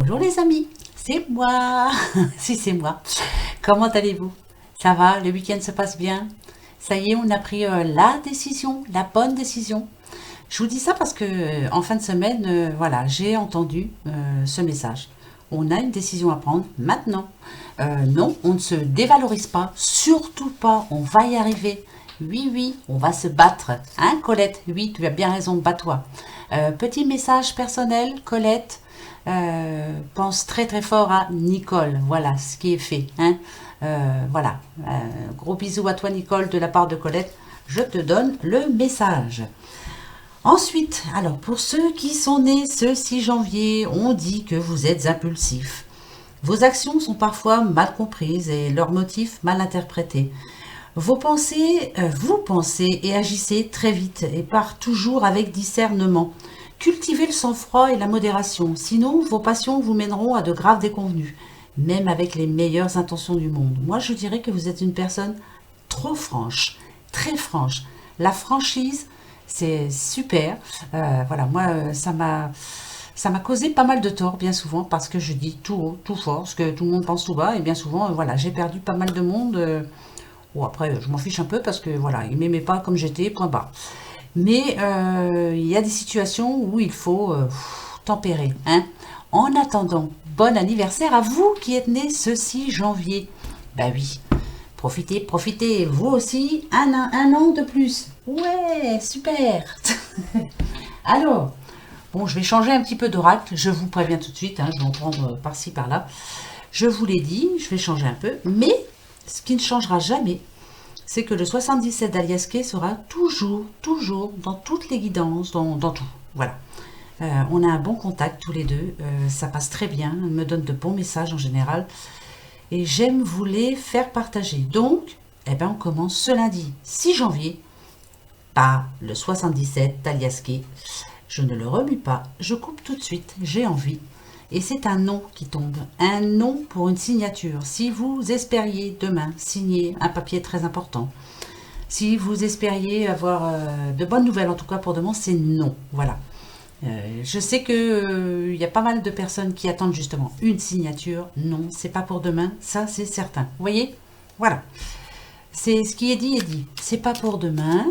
Bonjour les amis, c'est moi. Si c'est moi. Comment allez-vous? Ça va? Le week-end se passe bien? Ça y est, on a pris la décision, la bonne décision. Je vous dis ça parce que en fin de semaine, voilà, j'ai entendu ce message. On a une décision à prendre maintenant. Non, on ne se dévalorise pas, surtout pas. On va y arriver. Oui, oui, on va se battre. Hein, Colette? Oui, tu as bien raison, bats-toi. Petit message personnel, Colette. Pense très très fort à Nicole. Voilà ce qui est fait. Hein. Voilà. Gros bisous à toi, Nicole, de la part de Colette. Je te donne le message. Ensuite, alors pour ceux qui sont nés ce 6 janvier, on dit que vous êtes impulsifs. Vos actions sont parfois mal comprises et leurs motifs mal interprétés. Vous pensez et agissez très vite et par toujours avec discernement. Cultivez le sang-froid et la modération, sinon vos passions vous mèneront à de graves déconvenues, même avec les meilleures intentions du monde. Moi, je dirais que vous êtes une personne trop franche, très franche. La franchise, c'est super. Voilà, moi, ça m'a causé pas mal de tort, bien souvent, parce que je dis tout haut, tout fort, ce que tout le monde pense tout bas, et bien souvent, voilà, j'ai perdu pas mal de monde. Bon, après, je m'en fiche un peu parce que, voilà, ils m'aimaient pas comme j'étais, point barre. Mais il y a des situations où il faut tempérer. Hein. En attendant, bon anniversaire à vous qui êtes nés ce 6 janvier. Bah oui, profitez, profitez, vous aussi, un an de plus. Ouais, super. Alors, bon, je vais changer un petit peu d'oracle, je vous préviens tout de suite, hein, je vais en prendre par-ci, par-là. Je vous l'ai dit, je vais changer un peu, mais ce qui ne changera jamais, c'est que le 77 d'Aliasqué sera toujours, toujours dans toutes les guidances, dans tout. Voilà. On a un bon contact tous les deux, ça passe très bien, elle me donne de bons messages en général, et j'aime vous les faire partager. Donc, eh ben, on commence ce lundi 6 janvier par le 77 d'Aliasqué. Je ne le remue pas, je coupe tout de suite, j'ai envie. Et c'est un nom qui tombe, un nom pour une signature. Si vous espériez demain signer un papier très important, si vous espériez avoir de bonnes nouvelles, en tout cas pour demain, c'est non. Voilà. Je sais que y a pas mal de personnes qui attendent justement une signature. Non, c'est pas pour demain, ça c'est certain. Vous voyez? Voilà. C'est ce qui est dit. C'est pas pour demain,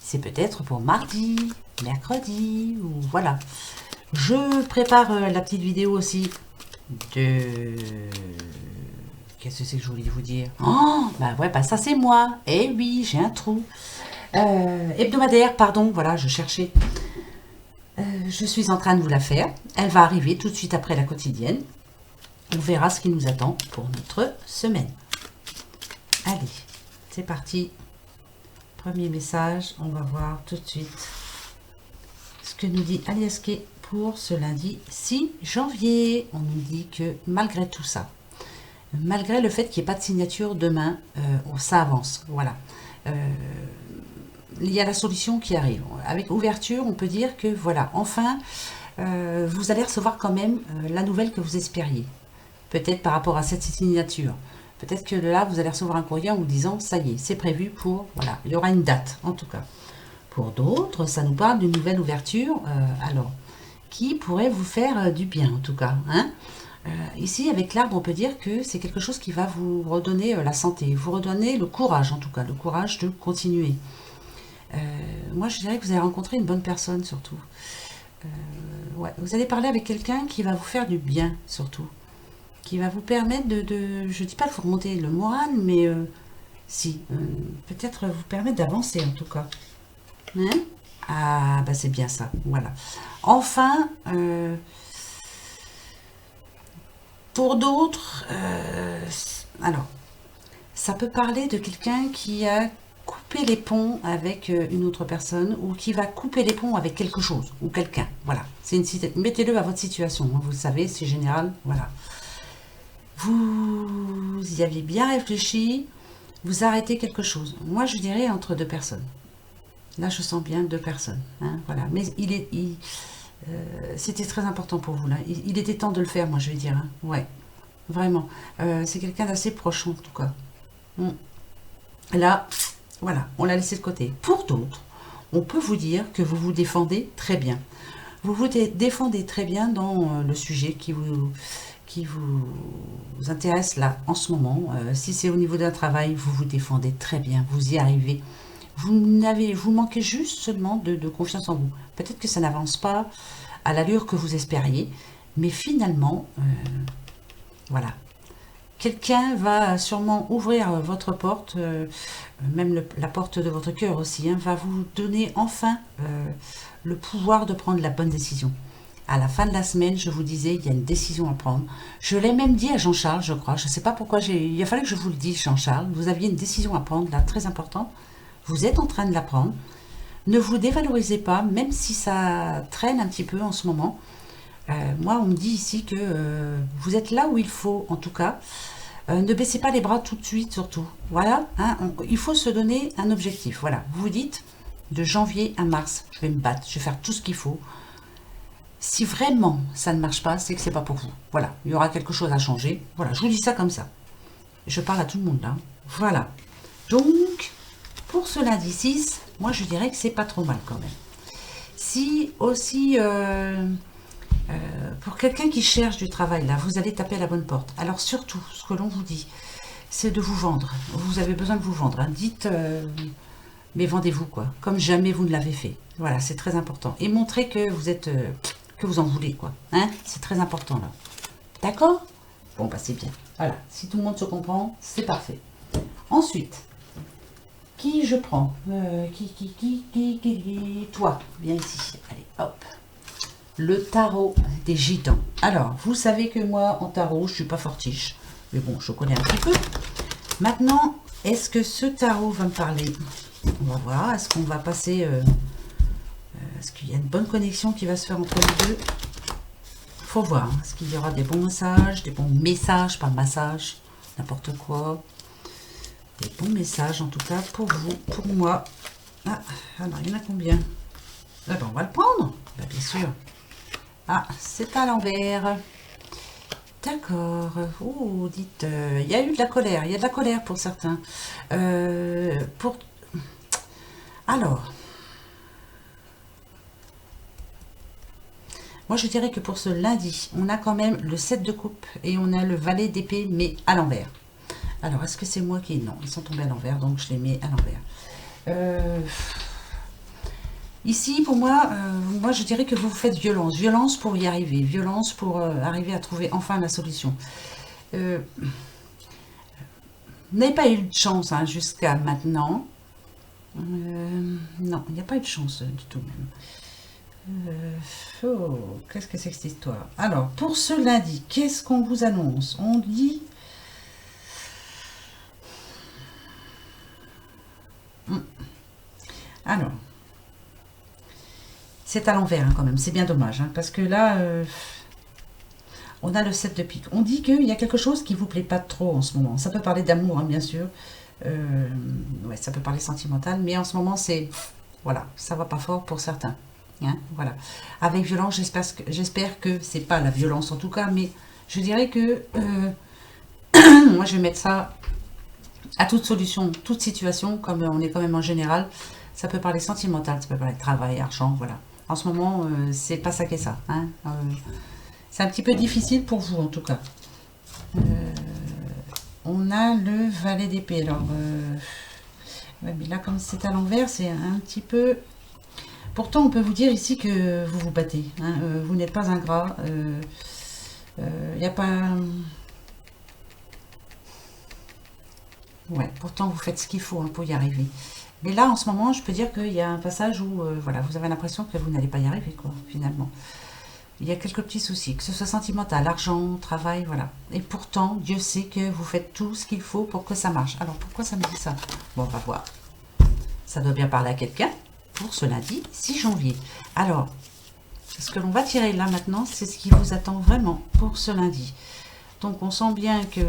c'est peut-être pour mardi, mercredi, ou voilà. Je prépare la petite vidéo aussi de... Qu'est-ce que c'est que je voulais vous dire? Oh, bah ouais, bah ça c'est moi. Eh oui, j'ai un trou. Hebdomadaire, pardon, voilà, je cherchais. Je suis en train de vous la faire. Elle va arriver tout de suite après la quotidienne. On verra ce qui nous attend pour notre semaine. Allez, c'est parti. Premier message, on va voir tout de suite ce que nous dit Aliasqué pour ce lundi 6 janvier. On nous dit que malgré tout ça, malgré le fait qu'il n'y ait pas de signature demain, ça avance. Voilà. Il y a la solution qui arrive. Avec ouverture, on peut dire que voilà, enfin, vous allez recevoir quand même la nouvelle que vous espériez. Peut-être par rapport à cette signature. Peut-être que là, vous allez recevoir un courrier en vous disant, ça y est, c'est prévu pour... Voilà, il y aura une date, en tout cas. Pour d'autres, ça nous parle d'une nouvelle ouverture, alors, qui pourrait vous faire du bien, en tout cas. Hein. Ici, avec l'arbre, on peut dire que c'est quelque chose qui va vous redonner la santé, vous redonner le courage, en tout cas, le courage de continuer. Moi, je dirais que vous allez rencontrer une bonne personne, surtout. Ouais, vous allez parler avec quelqu'un qui va vous faire du bien, surtout. Qui va vous permettre je ne dis pas de vous remonter le moral, mais si, peut-être vous permettre d'avancer, en tout cas. Hein? Ah, bah c'est bien ça, voilà. Enfin, pour d'autres, alors, ça peut parler de quelqu'un qui a coupé les ponts avec une autre personne ou qui va couper les ponts avec quelque chose ou quelqu'un. Voilà, mettez-le à votre situation, hein, vous le savez, c'est général, voilà. Vous y aviez bien réfléchi, vous arrêtez quelque chose. Moi, je dirais entre deux personnes. Là, je sens bien deux personnes. Hein, voilà. Mais c'était très important pour vous. Là. Il était temps de le faire, moi, je vais dire. Hein. Ouais, vraiment. C'est quelqu'un d'assez proche, en tout cas. Là, voilà, on l'a laissé de côté. Pour d'autres, on peut vous dire que vous vous défendez très bien. Vous vous défendez très bien dans le sujet qui vous intéresse là en ce moment. Si c'est au niveau d'un travail, vous vous défendez très bien, vous y arrivez. Vous manquez juste seulement de confiance en vous. Peut-être que ça n'avance pas à l'allure que vous espériez, mais finalement, voilà. Quelqu'un va sûrement ouvrir votre porte, même la porte de votre cœur aussi, hein, va vous donner enfin le pouvoir de prendre la bonne décision. À la fin de la semaine, je vous disais, il y a une décision à prendre. Je l'ai même dit à Jean-Charles, je crois. Je ne sais pas pourquoi il a fallu que je vous le dise, Jean-Charles. Vous aviez une décision à prendre, là, très importante. Vous êtes en train de la prendre. Ne vous dévalorisez pas, même si ça traîne un petit peu en ce moment. Moi, on me dit ici que vous êtes là où il faut, en tout cas. Ne baissez pas les bras tout de suite, surtout. Voilà, hein, il faut se donner un objectif. Voilà, vous vous dites, de janvier à mars, je vais me battre, je vais faire tout ce qu'il faut. Si vraiment ça ne marche pas, c'est que c'est pas pour vous. Voilà, il y aura quelque chose à changer. Voilà, je vous dis ça comme ça. Je parle à tout le monde là. Voilà. Donc, pour ce lundi 6, moi je dirais que c'est pas trop mal quand même. Si aussi, pour quelqu'un qui cherche du travail là, vous allez taper à la bonne porte. Alors surtout, ce que l'on vous dit, c'est de vous vendre. Vous avez besoin de vous vendre. Hein. Dites, mais vendez-vous quoi, comme jamais vous ne l'avez fait. Voilà, c'est très important. Et montrez que vous êtes, que vous en voulez quoi. Hein, c'est très important là. D'accord? Bon bah c'est bien. Voilà, si tout le monde se comprend, c'est parfait. Ensuite, qui je prends Toi, viens ici. Allez, hop. Le tarot des gitans. Alors, vous savez que moi, en tarot, je suis pas fortiche. Mais bon, je connais un petit peu. Maintenant, est-ce que ce tarot va me parler? On va voir. Est-ce qu'on va passer... est-ce qu'il y a une bonne connexion qui va se faire entre les deux? Faut voir. Hein. Est-ce qu'il y aura des bons messages, pas massage, n'importe quoi. Des bons messages, en tout cas, pour vous, pour moi. Ah, alors, il y en a combien? Ah ben, on va le prendre. Ben, bien sûr. Ah, c'est à l'envers. D'accord. Oh, dites, il y a eu de la colère. Il y a de la colère pour certains. Alors, moi je dirais que pour ce lundi, on a quand même le 7 de coupe et on a le valet d'épée, mais à l'envers. Alors, est-ce que c'est moi qui... Non, ils sont tombés à l'envers, donc je les mets à l'envers. Ici, pour moi, moi je dirais que vous faites violence. Violence pour y arriver. Violence pour arriver à trouver enfin la solution. Vous n'avez pas eu de chance hein, jusqu'à maintenant. Non, il n'y a pas eu de chance du tout même. Oh, qu'est-ce que c'est que cette histoire? Alors, pour ce lundi, qu'est-ce qu'on vous annonce? On dit... Alors... C'est à l'envers hein, quand même, c'est bien dommage, hein, parce que là, on a le 7 de pique. On dit qu'il y a quelque chose qui ne vous plaît pas trop en ce moment. Ça peut parler d'amour, hein, bien sûr. Ouais, ça peut parler sentimental, mais en ce moment, c'est... Voilà, ça va pas fort pour certains. Hein, voilà. Avec violence, j'espère que c'est pas la violence en tout cas, mais je dirais que... moi, je vais mettre ça à toute solution, toute situation, comme on est quand même en général. Ça peut parler sentimental, ça peut parler travail, argent, voilà. En ce moment, c'est pas ça qu'est ça. Hein. C'est un petit peu difficile pour vous, en tout cas. On a le valet d'épée. Alors, ouais, mais là, comme c'est à l'envers, c'est un petit peu... Pourtant, on peut vous dire ici que vous vous battez. Hein. Vous n'êtes pas ingrat. Il n'y a pas... Ouais, pourtant, vous faites ce qu'il faut hein, pour y arriver. Mais là, en ce moment, je peux dire qu'il y a un passage où voilà, vous avez l'impression que vous n'allez pas y arriver, quoi, finalement. Il y a quelques petits soucis, que ce soit sentimental, argent, travail, voilà. Et pourtant, Dieu sait que vous faites tout ce qu'il faut pour que ça marche. Alors, pourquoi ça me dit ça? Bon, on va voir. Ça doit bien parler à quelqu'un pour ce lundi 6 janvier. Alors, ce que l'on va tirer là maintenant, c'est ce qui vous attend vraiment pour ce lundi. Donc on sent bien que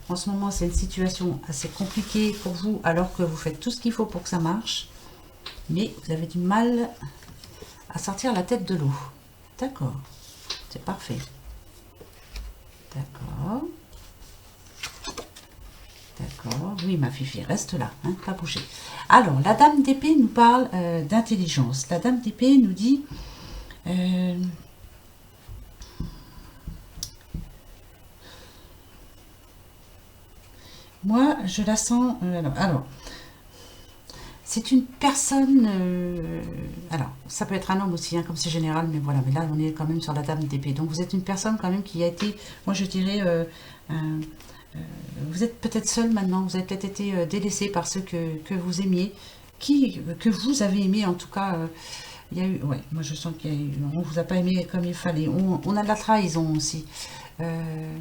en ce moment c'est une situation assez compliquée pour vous alors que vous faites tout ce qu'il faut pour que ça marche. Mais vous avez du mal à sortir la tête de l'eau. D'accord, c'est parfait. D'accord. D'accord, oui ma fifi, reste là, hein, pas bouger. Alors la dame d'épée nous parle d'intelligence. La dame d'épée nous dit... Euh, moi, je la sens... alors, c'est une personne... alors, ça peut être un homme aussi, hein, comme c'est général, mais voilà. Mais là, on est quand même sur la dame d'épée. Donc, vous êtes une personne quand même qui a été, moi, je dirais... vous êtes peut-être seul maintenant. Vous avez peut-être été délaissé par ceux que vous aimiez. Que vous avez aimé, en tout cas... il y a eu... Ouais, moi, je sens qu'il y a eu... On vous a pas aimé comme il fallait. On a de la trahison aussi. Euh,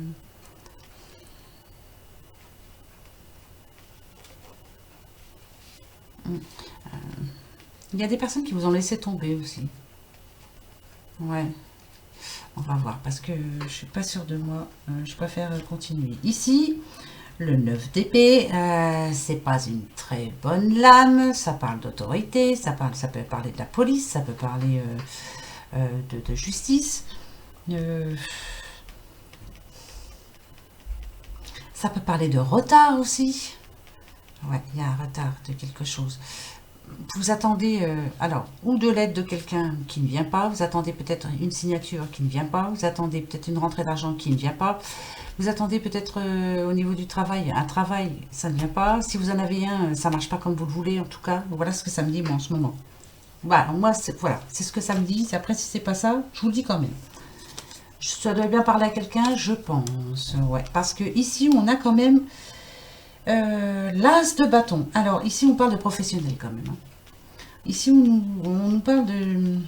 il y a des personnes qui vous ont laissé tomber aussi. Ouais. On va voir, parce que je suis pas sûre de moi. Je préfère continuer. Ici, le 9 d'épée, c'est pas une très bonne lame. Ça parle d'autorité, ça peut parler de la police, ça peut parler de justice. Euh, ça peut parler de retard aussi. Ouais, il y a un retard de quelque chose. Vous attendez, alors, ou de l'aide de quelqu'un qui ne vient pas, vous attendez peut-être une signature qui ne vient pas, vous attendez peut-être une rentrée d'argent qui ne vient pas, vous attendez peut-être au niveau du travail, un travail, ça ne vient pas, si vous en avez un, ça ne marche pas comme vous le voulez, en tout cas, voilà ce que ça me dit moi en ce moment. Voilà, moi, voilà, c'est ce que ça me dit, après si c'est pas ça, je vous le dis quand même. Ça doit bien parler à quelqu'un, je pense, ouais, parce que ici, on a quand même l'as de bâton. Alors, ici, on parle de professionnel quand même, hein. Ici, on nous parle de...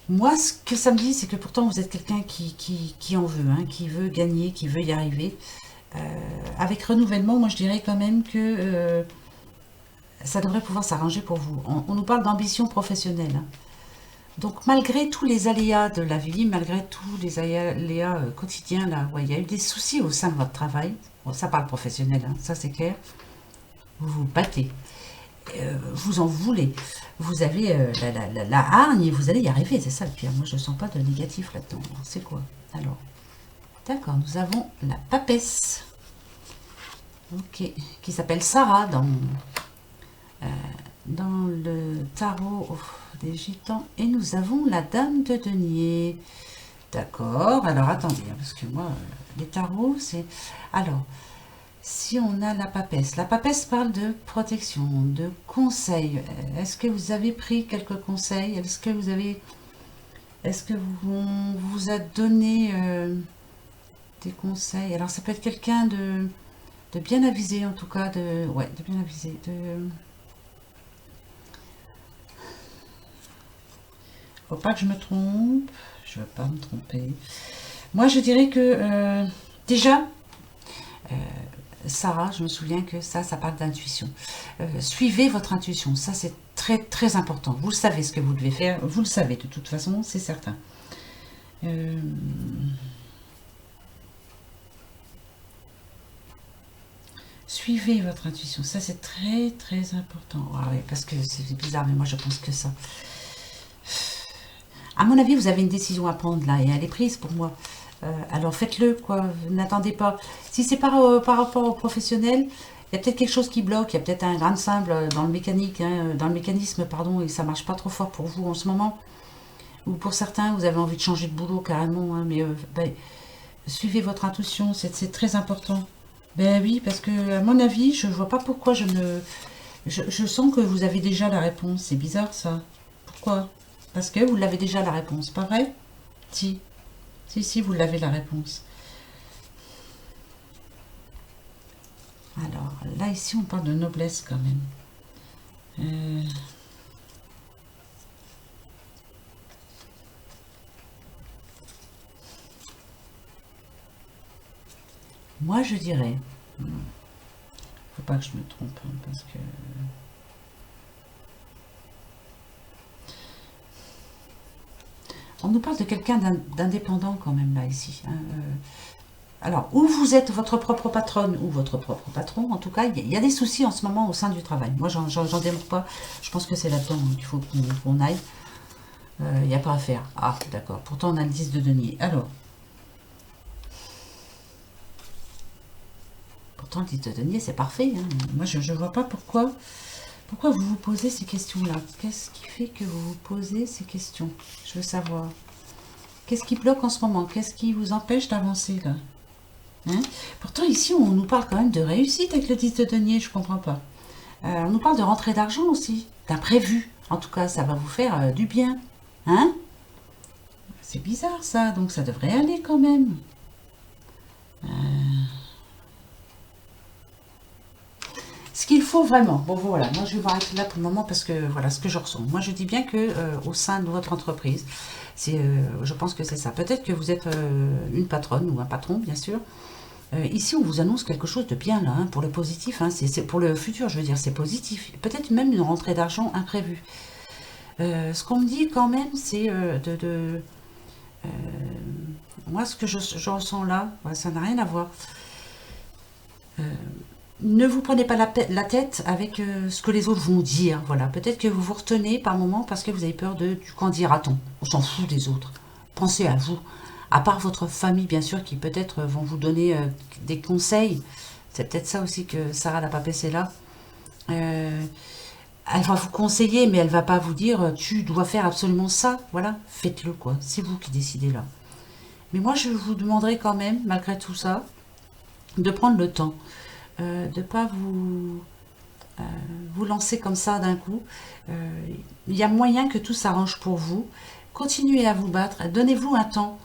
Moi, ce que ça me dit, c'est que pourtant, vous êtes quelqu'un qui en veut, hein, qui veut gagner, qui veut y arriver. Avec renouvellement, moi, je dirais quand même que ça devrait pouvoir s'arranger pour vous. On nous parle d'ambition professionnelle, hein. Donc, malgré tous les aléas de la vie, malgré tous les aléas quotidiens, là, ouais, il y a eu des soucis au sein de votre travail. Bon, ça parle professionnel, hein, ça c'est clair. Vous vous battez. Vous en voulez. Vous avez la hargne et vous allez y arriver, c'est ça le pire. Moi, je ne sens pas de négatif là-dedans. C'est quoi? Alors, d'accord, nous avons la papesse, ok, qui s'appelle Sarah dans le tarot des gitans. Et nous avons la dame de denier. D'accord, alors attendez, hein, parce que moi, les tarots, c'est... Alors, si on a la papesse parle de protection, de conseils. Est-ce que vous avez pris quelques conseils? Est-ce que on vous a donné des conseils? Alors ça peut être quelqu'un de bien avisé en tout cas, ouais, de bien avisé. Faut pas que je me trompe. Je veux pas me tromper. Moi, je dirais que déjà, Sarah, je me souviens que ça parle d'intuition. Suivez votre intuition, ça c'est très très important. Vous savez ce que vous devez faire, vous le savez de toute façon, c'est certain. Suivez votre intuition, ça c'est très très important. Ah oui, parce que c'est bizarre, mais moi je pense que ça. À mon avis, vous avez une décision à prendre là et elle est prise pour moi. Alors faites-le, quoi. N'attendez pas. Si c'est par rapport au professionnel, il y a peut-être quelque chose qui bloque. Il y a peut-être un grain de sable dans le mécanique, hein, dans le mécanisme, pardon, et ça marche pas trop fort pour vous en ce moment. Ou pour certains, vous avez envie de changer de boulot carrément, hein, mais ben, suivez votre intuition, c'est très important. Ben oui, parce que à mon avis, je vois pas pourquoi je sens que vous avez déjà la réponse. C'est bizarre ça. Pourquoi? Parce que vous l'avez déjà la réponse, pas vrai? Si. Si, vous l'avez la réponse. Alors, là, ici, on parle de noblesse quand même. Moi, je dirais... Faut pas que je me trompe, hein, parce que... On nous parle de quelqu'un d'indépendant quand même, là, ici, hein. Alors, ou vous êtes votre propre patronne ou votre propre patron, en tout cas, il y a des soucis en ce moment au sein du travail. Moi, j'en démontre pas. Je pense que c'est là-dedans qu'il faut qu'on aille. Il n'y a pas à faire. Ah, d'accord. Pourtant, on a le 10 de denier. Alors, pourtant, le 10 de denier, c'est parfait, hein. Moi, je ne vois pas pourquoi Pourquoi vous vous posez ces questions-là? Qu'est-ce qui fait que vous vous posez ces questions? Je veux savoir. Qu'est-ce qui bloque en ce moment? Qu'est-ce qui vous empêche d'avancer là? Hein? Pourtant ici on nous parle quand même de réussite avec le 10 de denier, je comprends pas. On nous parle de rentrée d'argent aussi, d'imprévu. En tout cas, ça va vous faire du bien. Hein? C'est bizarre ça, donc ça devrait aller quand même. Ce qu'il faut vraiment, bon voilà, moi je vais m'arrêter là pour le moment parce que voilà ce que je ressens. Moi je dis bien que au sein de votre entreprise, je pense que c'est ça. Peut-être que vous êtes une patronne ou un patron, bien sûr. Ici on vous annonce quelque chose de bien là, hein, pour le positif, hein, c'est pour le futur, je veux dire, c'est positif. Peut-être même une rentrée d'argent imprévue. Ce qu'on me dit quand même, c'est moi ce que je ressens là, ouais, ça n'a rien à voir. Ne vous prenez pas la tête avec ce que les autres vont dire. Voilà, peut-être que vous vous retenez par moment parce que vous avez peur du qu'en dira-t-on. On s'en fout des autres. Pensez à vous. À part votre famille, bien sûr, qui peut-être vont vous donner des conseils. C'est peut-être ça aussi que Sarah la Papesse est là. Elle va vous conseiller, mais elle va pas vous dire tu dois faire absolument ça. Voilà, faites-le quoi. C'est vous qui décidez là. Mais moi, je vous demanderai quand même, malgré tout ça, de prendre le temps. De ne pas vous lancer comme ça d'un coup. Il y a moyen que tout s'arrange pour vous. Continuez à vous battre. Donnez-vous un temps.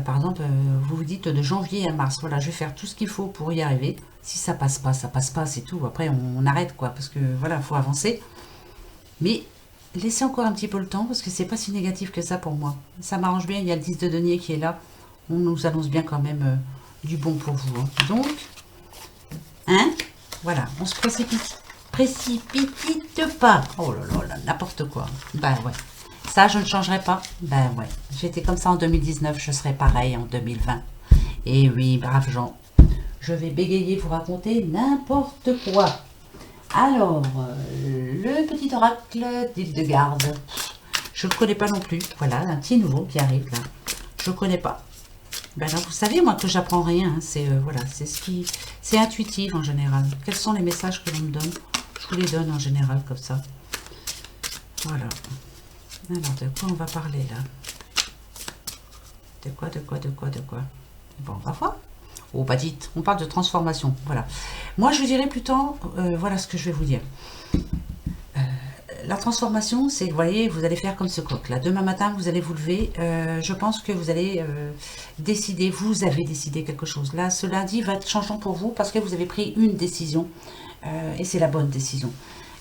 Par exemple, vous vous dites de janvier à mars. Voilà, je vais faire tout ce qu'il faut pour y arriver. Si ça passe pas, c'est tout. Après, on arrête quoi. Parce que voilà, il faut avancer. Mais laissez encore un petit peu le temps parce que c'est pas si négatif que ça pour moi. Ça m'arrange bien. Il y a le 10 de denier qui est là. On nous annonce bien quand même du bon pour vous. Hein. Donc, hein? Voilà, on se précipite. Précipite pas. Oh là là, n'importe quoi. Ben ouais. Ça, je ne changerai pas. Ben ouais. J'étais comme ça en 2019, je serai pareil en 2020. Et oui, braves gens. Je vais bégayer, vous raconter n'importe quoi. Alors, le petit oracle d'Hildegarde. Je ne le connais pas non plus. Voilà, un petit nouveau qui arrive là. Je ne connais pas. Ben là, vous savez, moi, que j'apprends rien. Hein, c'est voilà, c'est intuitif en général. Quels sont les messages que l'on me donne? Je vous les donne en général comme ça. Voilà. Alors, de quoi on va parler là? De quoi? Bon, on va voir. Oh, bah dites, on parle de transformation. Voilà. Moi, je dirais plutôt, voilà ce que je vais vous dire. La transformation, c'est, vous voyez, vous allez faire comme ce coq. Là, demain matin, vous allez vous lever. Je pense que vous allez décider, vous avez décidé quelque chose. Là, ce lundi va être changeant pour vous parce que vous avez pris une décision et c'est la bonne décision.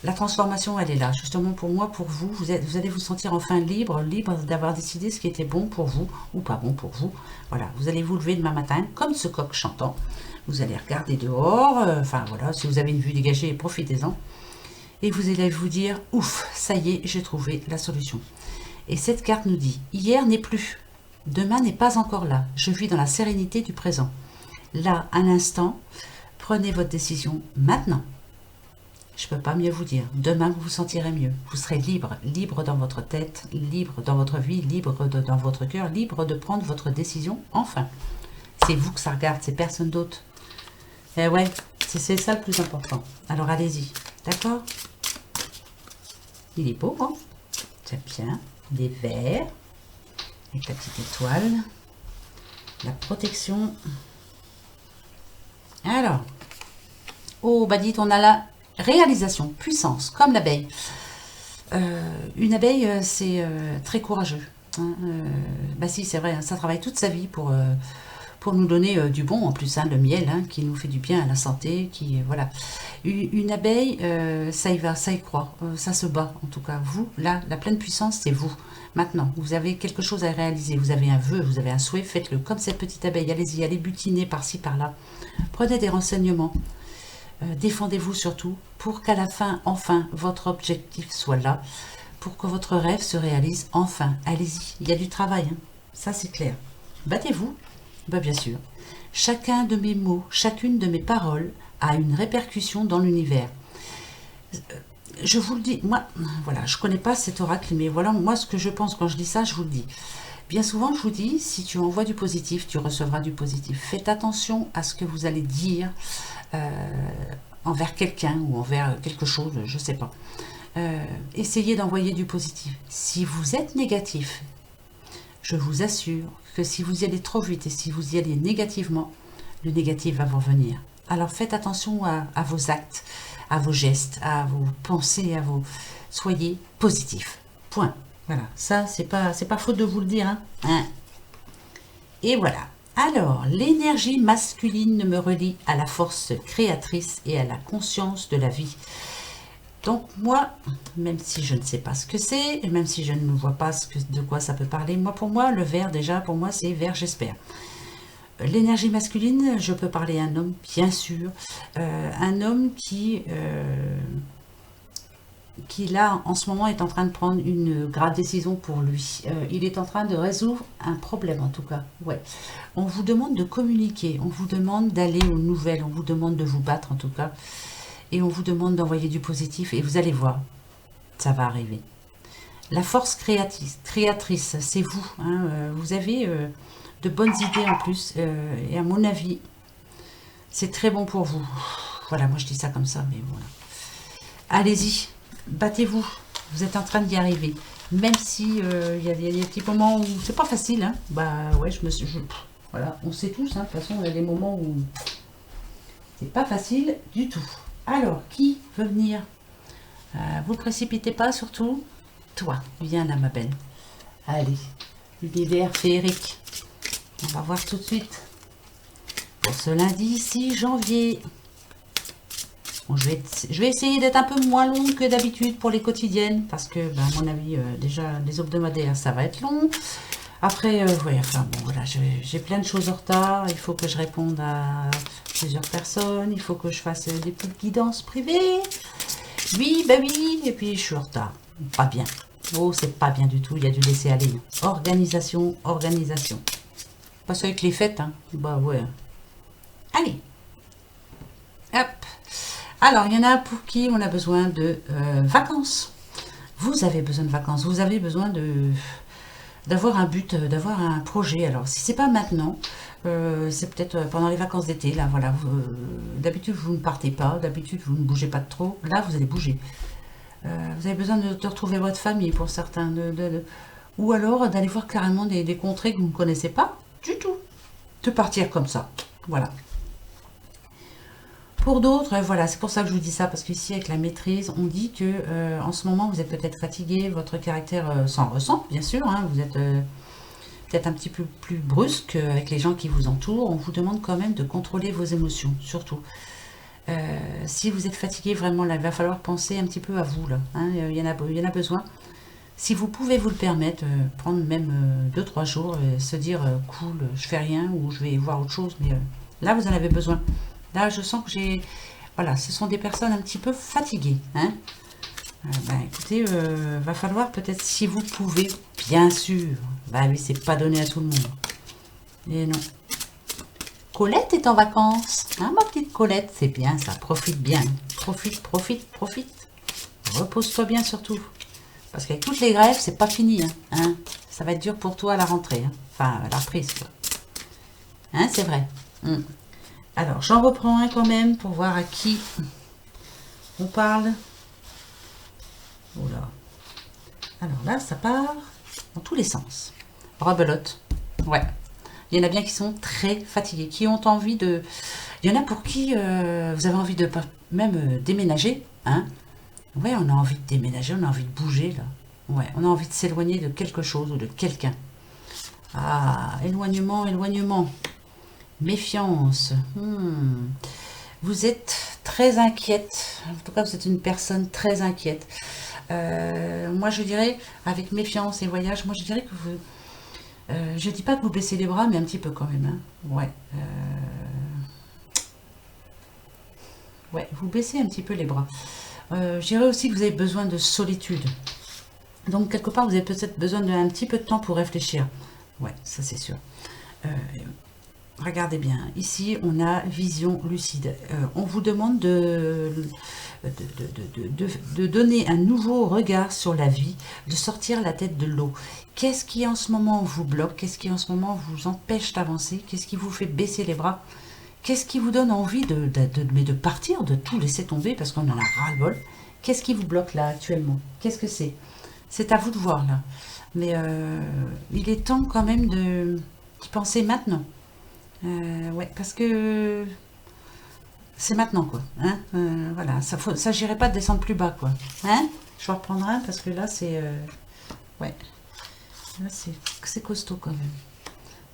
La transformation, elle est là. Justement, pour moi, pour vous, vous allez vous sentir enfin libre d'avoir décidé ce qui était bon pour vous ou pas bon pour vous. Voilà, vous allez vous lever demain matin comme ce coq chantant. Vous allez regarder dehors. Enfin, voilà, si vous avez une vue dégagée, profitez-en. Et vous allez vous dire, ouf, ça y est, j'ai trouvé la solution. Et cette carte nous dit, hier n'est plus, demain n'est pas encore là, je vis dans la sérénité du présent. Là, à l'instant, prenez votre décision maintenant. Je ne peux pas mieux vous dire, demain vous vous sentirez mieux. Vous serez libre, libre dans votre tête, libre dans votre vie, libre dans votre cœur, libre de prendre votre décision, enfin. C'est vous que ça regarde, c'est personne d'autre. Eh ouais, c'est ça le plus important. Alors allez-y, d'accord ? Il est beau, hein? J'aime bien. Des verts. Avec la petite étoile. La protection. Alors. Oh, bah dites, on a la réalisation, puissance, comme l'abeille. Une abeille, c'est très courageux. Hein, bah si, c'est vrai, hein, ça travaille toute sa vie pour nous donner du bon, en plus, hein, le miel, hein, qui nous fait du bien à la santé, qui, voilà. Une abeille, ça y va, ça y croit, ça se bat, en tout cas. Vous, là, la pleine puissance, c'est vous. Maintenant, vous avez quelque chose à réaliser, vous avez un vœu, vous avez un souhait, faites-le. Comme cette petite abeille, allez-y, allez butiner par-ci, par-là. Prenez des renseignements. Défendez-vous surtout, pour qu'à la fin, enfin, votre objectif soit là, pour que votre rêve se réalise enfin. Allez-y, il y a du travail, hein. Ça c'est clair. Battez-vous. Ben, bien sûr. Chacun de mes mots, chacune de mes paroles a une répercussion dans l'univers. Je vous le dis, moi, voilà, je ne connais pas cet oracle, mais voilà, moi, ce que je pense quand je dis ça, je vous le dis. Bien souvent, je vous dis, si tu envoies du positif, tu recevras du positif. Faites attention à ce que vous allez dire envers quelqu'un ou envers quelque chose, je ne sais pas. Essayez d'envoyer du positif. Si vous êtes négatif, je vous assure que si vous y allez trop vite et si vous y allez négativement, le négatif va vous revenir. Alors faites attention à vos actes, à vos gestes, à vos pensées, à vos... Soyez positif. Point. Voilà. Ça, c'est pas faute de vous le dire. Hein. Et voilà. Alors, l'énergie masculine me relie à la force créatrice et à la conscience de la vie. Donc moi, même si je ne sais pas ce que c'est, et même si je ne vois pas de quoi ça peut parler, pour moi, le vert, déjà, pour moi, c'est vert, j'espère. L'énergie masculine, je peux parler à un homme, bien sûr. Un homme qui là, en ce moment, est en train de prendre une grave décision pour lui. Il est en train de résoudre un problème, en tout cas. Ouais. On vous demande de communiquer, on vous demande d'aller aux nouvelles, on vous demande de vous battre, en tout cas. Et on vous demande d'envoyer du positif. Et vous allez voir, ça va arriver. La force créatrice, c'est vous. Hein, vous avez de bonnes idées en plus. Et à mon avis, c'est très bon pour vous. Voilà, moi je dis ça comme ça, mais voilà. Allez-y, battez-vous. Vous êtes en train d'y arriver. Même si il y a des petits moments où c'est pas facile. Hein. Bah ouais, voilà, on sait tous. Hein, de toute façon, il y a des moments où c'est pas facile du tout. Alors, qui veut venir? Vous ne précipitez pas, surtout. Toi, viens là, ma belle. Allez, l'univers féerique. On va voir tout de suite. Pour ce lundi 6 janvier. Bon, je vais essayer d'être un peu moins longue que d'habitude pour les quotidiennes. Parce que, à mon avis, déjà, les hebdomadaires, ça va être long. Après, ouais, enfin, bon, voilà, j'ai plein de choses en retard. Il faut que je réponde à plusieurs personnes. Il faut que je fasse des petites guidances privées. Oui, ben oui. Et puis, je suis en retard. Pas bien. Oh, c'est pas bien du tout. Il y a du laisser aller. Organisation, organisation. Pas ça avec les fêtes, hein. Bah, ouais. Allez. Hop. Alors, il y en a pour qui on a besoin de vacances. Vous avez besoin de vacances. Vous avez besoin d'avoir un but, d'avoir un projet. Alors, si c'est pas maintenant, c'est peut-être pendant les vacances d'été. Là, voilà. D'habitude, vous ne partez pas. D'habitude, vous ne bougez pas de trop. Là, vous allez bouger. Vous avez besoin de retrouver votre famille pour certains. Ou alors d'aller voir carrément des contrées que vous ne connaissez pas du tout. De partir comme ça. Voilà. Pour d'autres, voilà, c'est pour ça que je vous dis ça, parce qu'ici, avec la maîtrise, on dit que en ce moment, vous êtes peut-être fatigué, votre caractère s'en ressent, bien sûr, hein, vous êtes peut-être un petit peu plus brusque avec les gens qui vous entourent. On vous demande quand même de contrôler vos émotions, surtout. Si vous êtes fatigué, vraiment, là, il va falloir penser un petit peu à vous, là. Hein, il y en a besoin. Si vous pouvez vous le permettre, prendre même 2-3 jours, se dire, cool, je fais rien, ou je vais voir autre chose, mais là, vous en avez besoin. Là, je sens que voilà, ce sont des personnes un petit peu fatiguées. Hein. Écoutez, va falloir peut-être, si vous pouvez, bien sûr. Bah oui, c'est pas donné à tout le monde. Et non. Colette est en vacances. Hein, ma petite Colette, c'est bien ça. Profite bien. Profite, profite, profite. Repose-toi bien surtout. Parce qu'avec toutes les grèves, c'est pas fini. Hein. Ça va être dur pour toi à la rentrée. Hein. Enfin, à la reprise, quoi. Hein, c'est vrai. Alors, j'en reprends un quand même pour voir à qui on parle. Voilà. Alors là, ça part dans tous les sens. Rebelote. Ouais. Il y en a bien qui sont très fatigués, qui ont envie de... Il y en a pour qui vous avez envie de même déménager. Hein. Ouais, on a envie de déménager, on a envie de bouger, là. Ouais, on a envie de s'éloigner de quelque chose ou de quelqu'un. Ah, éloignement, éloignement. Méfiance. Vous êtes très inquiète. En tout cas, vous êtes une personne très inquiète. Moi, je dirais, avec méfiance et voyage, moi, je dirais que vous... je dis pas que vous baissez les bras, mais un petit peu quand même. Hein. Ouais. Ouais, vous baissez un petit peu les bras. Je dirais aussi que vous avez besoin de solitude. Donc, quelque part, vous avez peut-être besoin d'un petit peu de temps pour réfléchir. Ouais, ça, c'est sûr. Regardez bien, ici on a vision lucide. On vous demande de donner un nouveau regard sur la vie, de sortir la tête de l'eau. Qu'est-ce qui en ce moment vous bloque? Qu'est-ce qui en ce moment vous empêche d'avancer? Qu'est-ce qui vous fait baisser les bras? Qu'est-ce qui vous donne envie de partir, de tout laisser tomber parce qu'on en a ras-le-bol? Qu'est-ce qui vous bloque là actuellement? Qu'est-ce que c'est? C'est à vous de voir là. Mais il est temps quand même d'y penser maintenant. Ouais, parce que c'est maintenant quoi. Hein. Voilà, ça s'agirait pas de descendre plus bas quoi. Hein? Je vais reprendre un parce que là c'est... ouais, là c'est costaud quand même.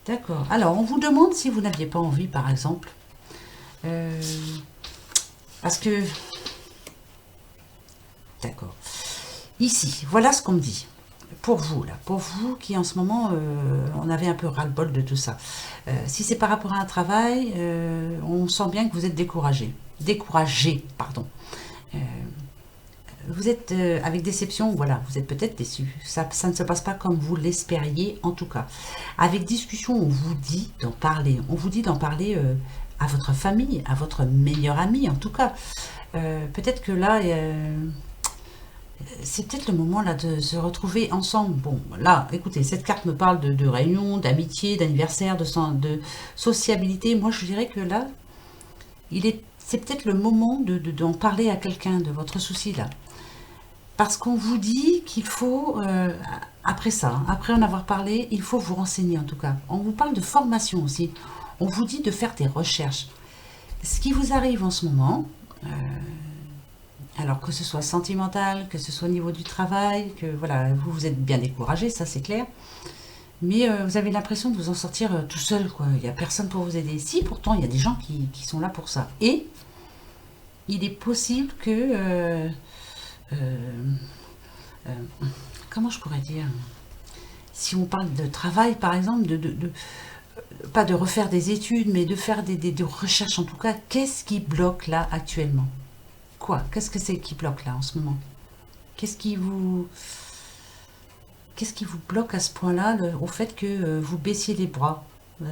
D'accord. Alors, on vous demande si vous n'aviez pas envie, par exemple. Parce que... D'accord. Ici, voilà ce qu'on me dit. Pour vous, là. Pour vous qui, en ce moment, on avait un peu ras-le-bol de tout ça. Si c'est par rapport à un travail, on sent bien que vous êtes découragé. Découragé, pardon. Vous êtes avec déception, voilà, vous êtes peut-être déçu. Ça ne se passe pas comme vous l'espériez, en tout cas. Avec discussion, on vous dit d'en parler. On vous dit d'en parler à votre famille, à votre meilleur ami, en tout cas. Peut-être que là, c'est peut-être le moment là de se retrouver ensemble. Bon, là, écoutez, cette carte me parle de réunion, d'amitié, d'anniversaire, de sociabilité. Moi, je dirais que là, c'est peut-être le moment d'en parler à quelqu'un de votre souci là. Parce qu'on vous dit qu'il faut, après ça, hein, après en avoir parlé, il faut vous renseigner en tout cas. On vous parle de formation aussi. On vous dit de faire des recherches. Ce qui vous arrive en ce moment, alors que ce soit sentimental, que ce soit au niveau du travail, que voilà, vous êtes bien découragé, ça c'est clair. Mais vous avez l'impression de vous en sortir tout seul, quoi. Il n'y a personne pour vous aider. Si, pourtant, il y a des gens qui sont là pour ça. Et il est possible que... comment je pourrais dire, si on parle de travail par exemple, pas de refaire des études mais de faire des recherches en tout cas, qu'est-ce qui bloque là actuellement? Quoi? Qu'est-ce que c'est qui bloque là en ce moment? Qu'est-ce qui vous bloque à ce point là au fait que vous baissiez les bras?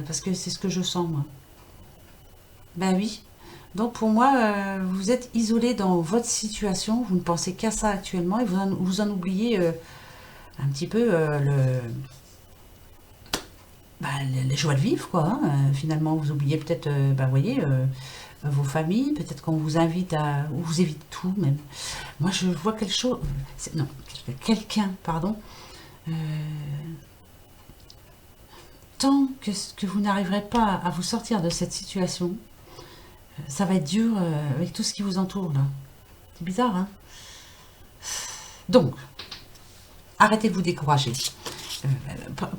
Parce que c'est ce que je sens moi. Ben oui. Donc pour moi, vous êtes isolé dans votre situation, vous ne pensez qu'à ça actuellement et vous en oubliez un petit peu les joies de vivre, quoi. Hein. Finalement, vous oubliez peut-être, vous voyez, vos familles, peut-être qu'on vous invite à... ou vous évite tout même. Moi, je vois quelque chose... Non, quelqu'un, pardon. Tant que vous n'arriverez pas à vous sortir de cette situation, ça va être dur avec tout ce qui vous entoure là. C'est bizarre, hein? Donc, arrêtez de vous décourager.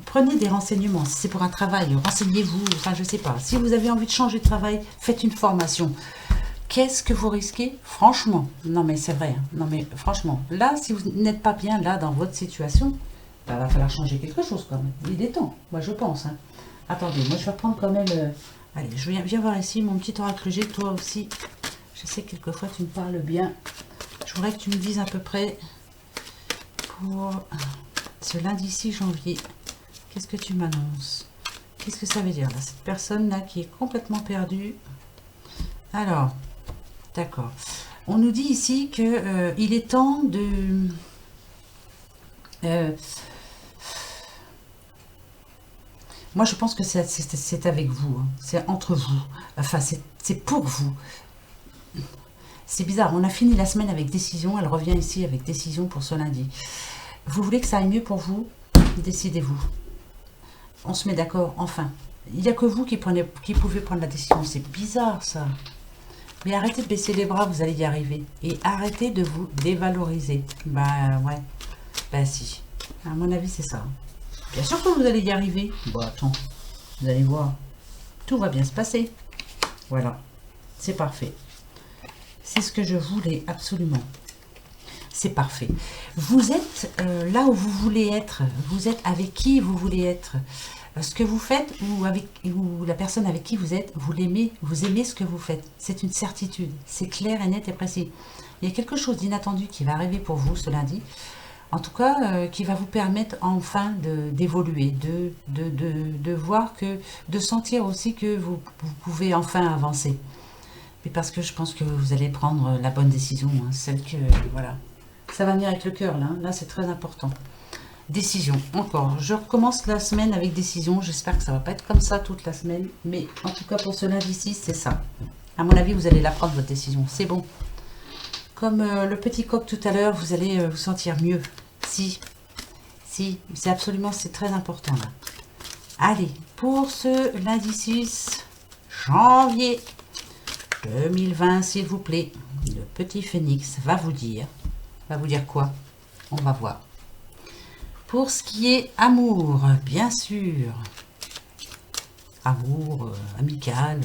Prenez des renseignements. Si c'est pour un travail, renseignez-vous. Enfin, je sais pas. Si vous avez envie de changer de travail, faites une formation. Qu'est-ce que vous risquez? Franchement, non mais c'est vrai. Hein. Non mais franchement, là, si vous n'êtes pas bien là dans votre situation, il va falloir changer quelque chose quand même. Il est temps, moi je pense. Hein. Attendez, moi je vais prendre quand même... allez, viens voir ici mon petit oracle G, toi aussi. Je sais que quelquefois tu me parles bien. Je voudrais que tu me dises à peu près pour ce lundi 6 janvier. Qu'est-ce que tu m'annonces? Qu'est-ce que ça veut dire là? Cette personne là qui est complètement perdue. Alors, d'accord. On nous dit ici que il est temps de... moi, je pense que c'est avec vous. Hein. C'est entre vous. Enfin, c'est pour vous. C'est bizarre. On a fini la semaine avec décision. Elle revient ici avec décision pour ce lundi. Vous voulez que ça aille mieux pour vous? Décidez-vous. On se met d'accord, enfin. Il n'y a que vous qui pouvez prendre la décision. C'est bizarre, ça. Mais arrêtez de baisser les bras, vous allez y arriver. Et arrêtez de vous dévaloriser. Bah, ouais. Bah, si. À mon avis, c'est ça. Bien sûr que vous allez y arriver. Bon, attends, vous allez voir. Tout va bien se passer. Voilà, c'est parfait. C'est ce que je voulais absolument. C'est parfait. Vous êtes là où vous voulez être. Vous êtes avec qui vous voulez être. Ce que vous faites ou la personne avec qui vous êtes, vous l'aimez, vous aimez ce que vous faites. C'est une certitude. C'est clair et net et précis. Il y a quelque chose d'inattendu qui va arriver pour vous ce lundi. En tout cas, qui va vous permettre enfin d'évoluer, de voir que, de sentir aussi que vous pouvez enfin avancer. Mais parce que je pense que vous allez prendre la bonne décision, hein, celle que, voilà. Ça va venir avec le cœur, là, hein. Là c'est très important. Décision, encore. Je recommence la semaine avec décision. J'espère que ça va pas être comme ça toute la semaine. Mais en tout cas, pour ce lundi 6, c'est ça. À mon avis, vous allez la prendre, votre décision. C'est bon. Comme le petit coq tout à l'heure, vous allez vous sentir mieux. Si, c'est absolument, c'est très important là. Allez, pour ce lundi 6 janvier 2020, s'il vous plaît, le petit phénix va vous dire quoi? On va voir. Pour ce qui est amour, bien sûr, amour, amical,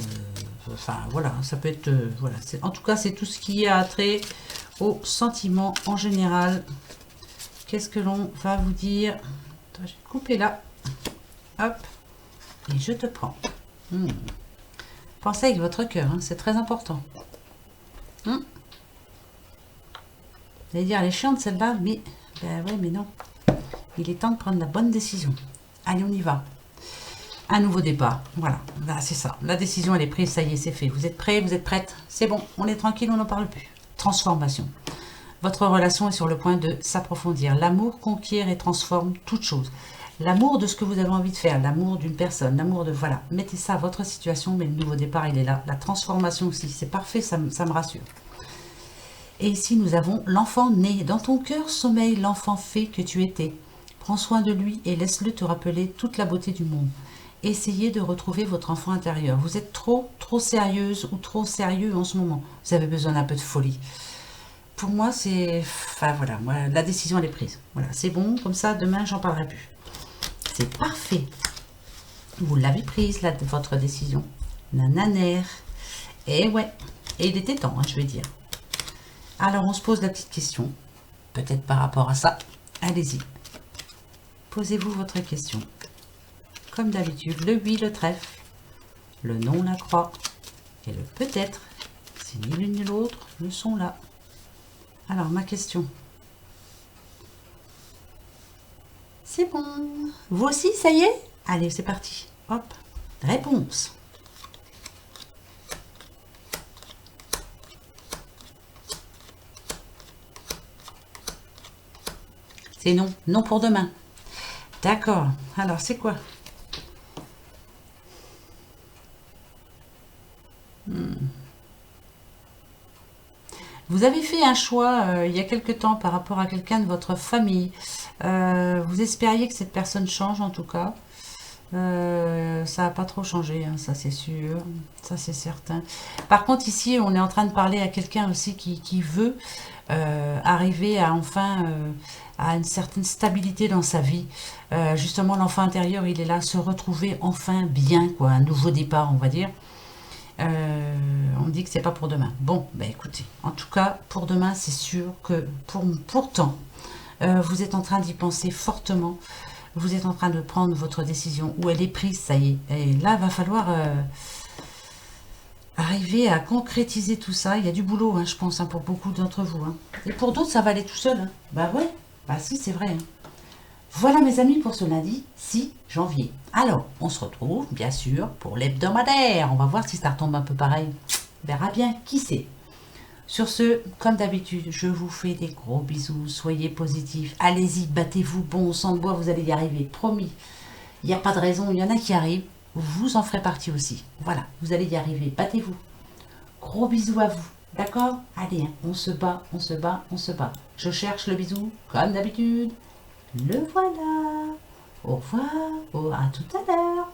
enfin voilà, ça peut être, voilà, en tout cas c'est tout ce qui a trait aux sentiments en général. Qu'est-ce que l'on va vous dire? Attends, je vais couper là, hop, et je te prends. Pensez avec votre cœur, hein, c'est très important. Vous allez dire, elle est chiante celle-là, mais ben ouais, mais non. Il est temps de prendre la bonne décision. Allez, on y va. Un nouveau départ. Voilà, là, c'est ça. La décision, elle est prise, ça y est, c'est fait. Vous êtes prêts, vous êtes prêtes? C'est bon, on est tranquille, on n'en parle plus. Transformation. Votre relation est sur le point de s'approfondir. L'amour conquiert et transforme toute chose. L'amour de ce que vous avez envie de faire, l'amour d'une personne, l'amour de... Voilà, mettez ça à votre situation, mais le nouveau départ, il est là. La transformation aussi, c'est parfait, ça me rassure. Et ici, nous avons l'enfant né. Dans ton cœur sommeille l'enfant fait que tu étais. Prends soin de lui et laisse-le te rappeler toute la beauté du monde. Essayez de retrouver votre enfant intérieur. Vous êtes trop sérieuse ou trop sérieux en ce moment. Vous avez besoin d'un peu de folie. Pour moi, c'est... Enfin, voilà, moi, la décision, elle est prise. Voilà, c'est bon, comme ça, demain, j'en parlerai plus. C'est parfait. Vous l'avez prise, là, votre décision. Nananère. Et ouais, et il était temps, hein, je vais dire. Alors, on se pose la petite question. Peut-être par rapport à ça. Allez-y. Posez-vous votre question. Comme d'habitude, le oui, le trèfle, le non, la croix, et le peut-être, si ni l'une ni l'autre ne sont là. Alors, ma question. C'est bon. Vous aussi, ça y est? Allez, c'est parti. Hop. Réponse. C'est non. Non pour demain. D'accord. Alors, c'est quoi? Vous avez fait un choix il y a quelque temps par rapport à quelqu'un de votre famille. Vous espériez que cette personne change en tout cas. Ça n'a pas trop changé, hein, ça c'est sûr, ça c'est certain. Par contre ici on est en train de parler à quelqu'un aussi qui veut arriver à enfin à une certaine stabilité dans sa vie. Justement l'enfant intérieur il est là, se retrouver enfin bien, quoi, un nouveau départ on va dire. On dit que c'est pas pour demain. Bon, bah écoutez, en tout cas, pour demain, c'est sûr que pourtant, vous êtes en train d'y penser fortement. Vous êtes en train de prendre votre décision, où elle est prise, ça y est. Et là, va falloir arriver à concrétiser tout ça. Il y a du boulot, hein, je pense, hein, pour beaucoup d'entre vous. Hein. Et pour d'autres, ça va aller tout seul. Hein. Bah ouais, bah si, c'est vrai. Hein. Voilà mes amis pour ce lundi 6 janvier. Alors, on se retrouve bien sûr pour l'hebdomadaire. On va voir si ça retombe un peu pareil. On verra bien qui c'est. Sur ce, comme d'habitude, je vous fais des gros bisous. Soyez positifs. Allez-y, battez-vous. Bon sang de bois, vous allez y arriver. Promis. Il n'y a pas de raison. Il y en a qui arrivent. Vous en ferez partie aussi. Voilà, vous allez y arriver. Battez-vous. Gros bisous à vous. D'accord? Allez, hein, on se bat, on se bat, on se bat. Je cherche le bisou, comme d'habitude. Le voilà. Au revoir. À tout à l'heure.